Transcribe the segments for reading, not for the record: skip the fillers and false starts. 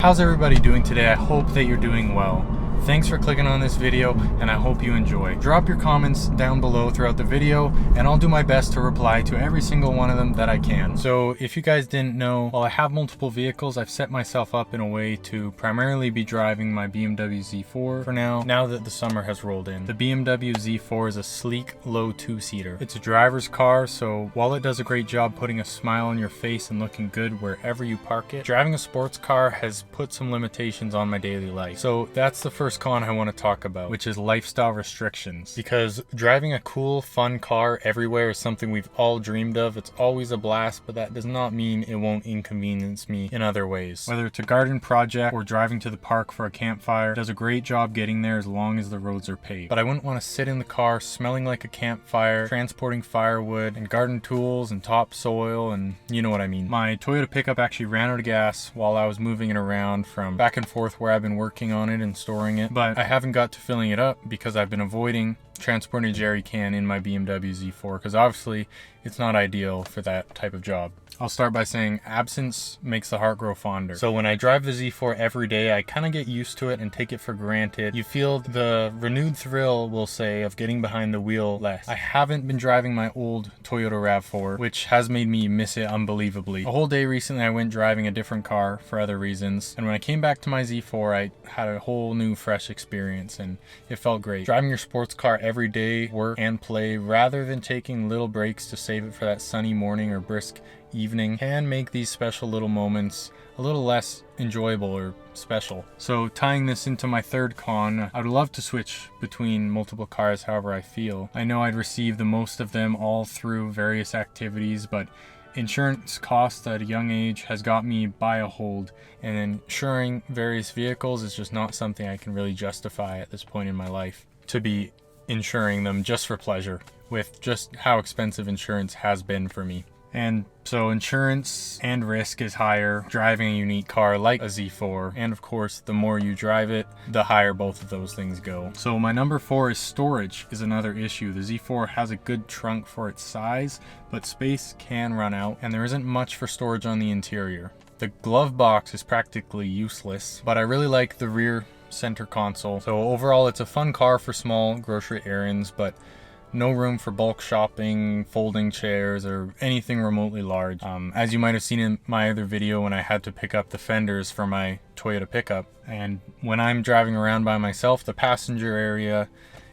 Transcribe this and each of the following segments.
How's everybody doing today? I hope that you're doing well. Thanks for clicking on this video, and I hope you enjoy. Drop your comments down below throughout the video, and I'll do my best to reply to every single one of them that I can. So if you guys didn't know, while I have multiple vehicles, I've set myself up in a way to primarily be driving my BMW Z4 for now that the summer has rolled in. The BMW Z4 is a sleek, low two-seater. It's a driver's car, so while it does a great job putting a smile on your face and looking good wherever you park it, driving a sports car has put some limitations on my daily life. So that's the first con I want to talk about, which is lifestyle restrictions. Because driving a cool, fun car everywhere is something we've all dreamed of. It's always a blast, but that does not mean it won't inconvenience me in other ways. Whether it's a garden project or driving to the park for a campfire, it does a great job getting there as long as the roads are paved. But I wouldn't want to sit in the car smelling like a campfire, transporting firewood and garden tools and topsoil, and you know what I mean. My Toyota pickup actually ran out of gas while I was moving it around from back and forth where I've been working on it and storing it. But I haven't got to filling it up because I've been avoiding transporting a jerry can in my BMW Z4 because obviously it's not ideal for that type of job. I'll start by saying absence makes the heart grow fonder. So when I drive the Z4 every day, I kind of get used to it and take it for granted. You feel the renewed thrill, we'll say, of getting behind the wheel less. I haven't been driving my old Toyota RAV4, which has made me miss it unbelievably. A whole day recently I went driving a different car for other reasons, and when I came back to my Z4, I had a whole new fresh experience and it felt great. Driving your sports car every day, work and play, rather than taking little breaks to save it for that sunny morning or brisk evening, can make these special little moments a little less enjoyable or special. So tying this into my third con, I would love to switch between multiple cars however I feel. I know I'd receive the most of them all through various activities, but insurance costs at a young age has got me by a hold, and insuring various vehicles is just not something I can really justify at this point in my life to be insuring them just for pleasure, with just how expensive insurance has been for me. And so insurance and risk is higher driving a unique car like a Z4, and of course the more you drive it, the higher both of those things go. So my number 4 is storage is another issue. The Z4 has a good trunk for its size, but space can run out and there isn't much for storage on the interior. The glove box is practically useless, but I really like the rear center console. So overall it's a fun car for small grocery errands, but no room for bulk shopping, folding chairs, or anything remotely large. As you might have seen in my other video when I had to pick up the fenders for my Toyota pickup. And when I'm driving around by myself, the passenger area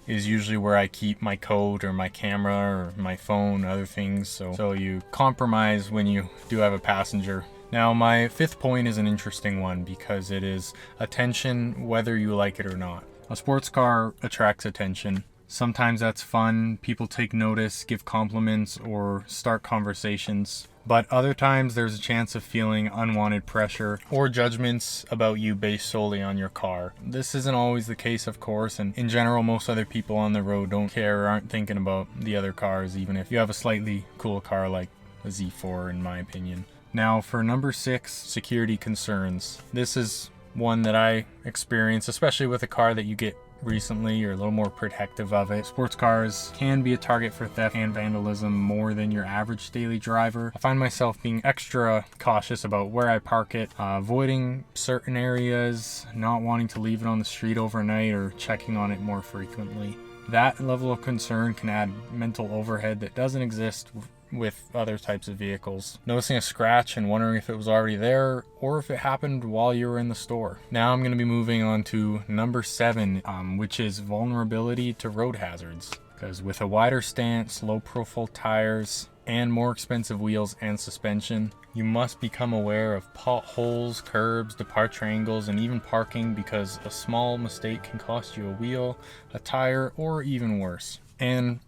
is usually where I keep my coat or my camera or my phone, other things. So you compromise when you do have a passenger. Now my fifth point is an interesting one because it is attention whether you like it or not. A sports car attracts attention. Sometimes that's fun, people take notice, give compliments, or start conversations. But other times there's a chance of feeling unwanted pressure or judgments about you based solely on your car. This isn't always the case, of course, and in general most other people on the road don't care or aren't thinking about the other cars, even if you have a slightly cool car like a Z4 in my opinion. Now for number 6, security concerns. This is one that I experience, especially with a car that you get recently. You're a little more protective of it. Sports cars can be a target for theft and vandalism more than your average daily driver. I find myself being extra cautious about where I park it, avoiding certain areas, not wanting to leave it on the street overnight, or checking on it more frequently. That level of concern can add mental overhead that doesn't exist with other types of vehicles. Noticing a scratch and wondering if it was already there or if it happened while you were in the store. Now I'm going to be moving on to number 7, which is vulnerability to road hazards. Because with a wider stance, low profile tires, and more expensive wheels and suspension, you must become aware of potholes, curbs, departure angles, and even parking, because a small mistake can cost you a wheel, a tire, or even worse. And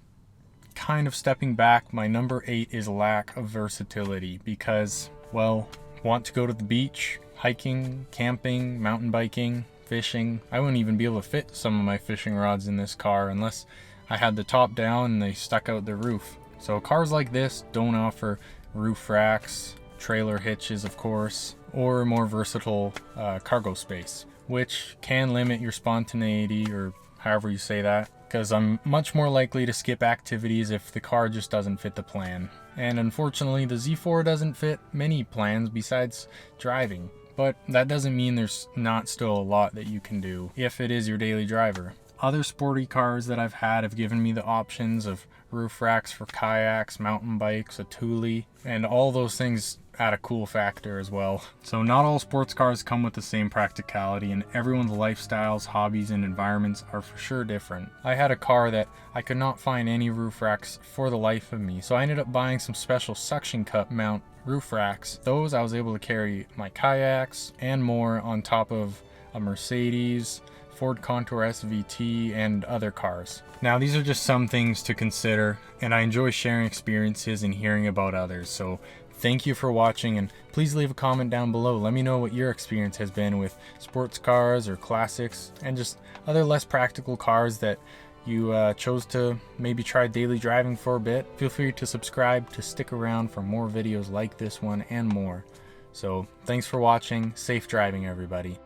kind of stepping back, my number 8 is lack of versatility because, well, want to go to the beach, hiking, camping, mountain biking, fishing. I wouldn't even be able to fit some of my fishing rods in this car unless I had the top down and they stuck out the roof. So cars like this don't offer roof racks, trailer hitches of course, or more versatile cargo space, which can limit your spontaneity, or however you say that, because I'm much more likely to skip activities if the car just doesn't fit the plan. And unfortunately, the Z4 doesn't fit many plans besides driving. but that doesn't mean there's not still a lot that you can do if it is your daily driver. Other sporty cars that I've had have given me the options of roof racks for kayaks, mountain bikes, a Thule, and all those things add a cool factor as well. So not all sports cars come with the same practicality, and everyone's lifestyles, hobbies, and environments are for sure different. I had a car that I could not find any roof racks for the life of me, so I ended up buying some special suction cup mount roof racks. Those I was able to carry my kayaks and more on top of a Mercedes, Ford Contour SVT, and other cars. Now these are just some things to consider, and I enjoy sharing experiences and hearing about others. So thank you for watching, and please leave a comment down below. Let me know what your experience has been with sports cars or classics and just other less practical cars that you chose to maybe try daily driving for a bit. Feel free to subscribe to stick around for more videos like this one and more. So thanks for watching. Safe driving, everybody.